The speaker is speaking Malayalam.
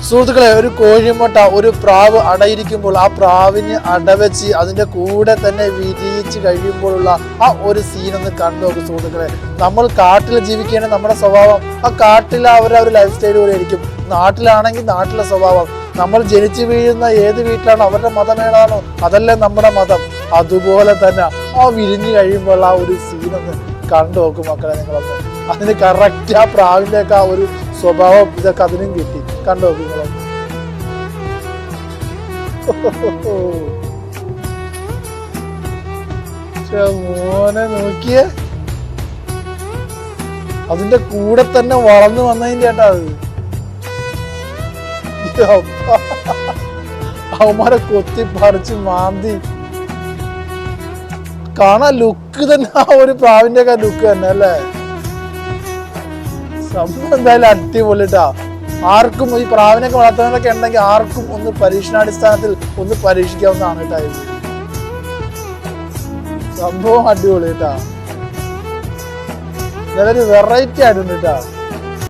സുഹൃത്തുക്കളെ, ഒരു കോഴിമുട്ട ഒരു പ്രാവ് അടയിരിക്കുമ്പോൾ ആ പ്രാവിന് അടവെച്ച് അതിൻ്റെ കൂടെ തന്നെ വിരിയിച്ച് കഴിയുമ്പോഴുള്ള ആ ഒരു സീനൊന്ന് കണ്ടു നോക്കും സുഹൃത്തുക്കളെ. നമ്മൾ കാട്ടിൽ ജീവിക്കുകയാണ് നമ്മുടെ സ്വഭാവം, ആ കാട്ടിൽ അവരുടെ ഒരു ലൈഫ് സ്റ്റൈൽ പോലെ ആയിരിക്കും. നാട്ടിലാണെങ്കിൽ നാട്ടിലെ സ്വഭാവം, നമ്മൾ ജനിച്ചു വീഴുന്ന ഏത് വീട്ടിലാണോ അവരുടെ മതം ഏതാണോ അതല്ലേ നമ്മുടെ മതം. അതുപോലെ തന്നെ ആ വിരിഞ്ഞു കഴിയുമ്പോൾ ആ ഒരു സീനൊന്ന് കണ്ടു നോക്കും മക്കളെ നിങ്ങളൊന്ന്. അതിന് കറക്റ്റ് ആ പ്രാവിൻ്റെ ഒക്കെ ആ ഒരു സ്വഭാവം ഇതൊക്കെ അതിനും കിട്ടി. കണ്ടോ നിങ്ങളൊന്ന്. മോനെ നോക്കിയേ, അതിന്റെ കൂടെ തന്നെ വളർന്നു വന്നതിന്റെ ചേട്ടാ അത്. അവന്മാരെ കൊത്തി പറിച്ച് മാന്തി കാണാൻ ലുക്ക് തന്നെ ആ ഒരു പ്രാവിന്റെ ഒക്കെ ലുക്ക് തന്നെ അല്ലേ. സംഭവം എന്തായാലും അടിപൊളിട്ടാ. ആർക്കും ഈ പ്രാവിനൊക്കെ വളർത്തുന്നവരൊക്കെ ഉണ്ടെങ്കിൽ ആർക്കും ഒന്ന് പരീക്ഷണാടിസ്ഥാനത്തിൽ ഒന്ന് പരീക്ഷിക്കാവുന്നതാണ് കേട്ടാ ഇത്. സംഭവം അടിപൊളി കേട്ടാ. ഇതൊരു വെറൈറ്റി ആയിട്ടുണ്ട് കേട്ടാ.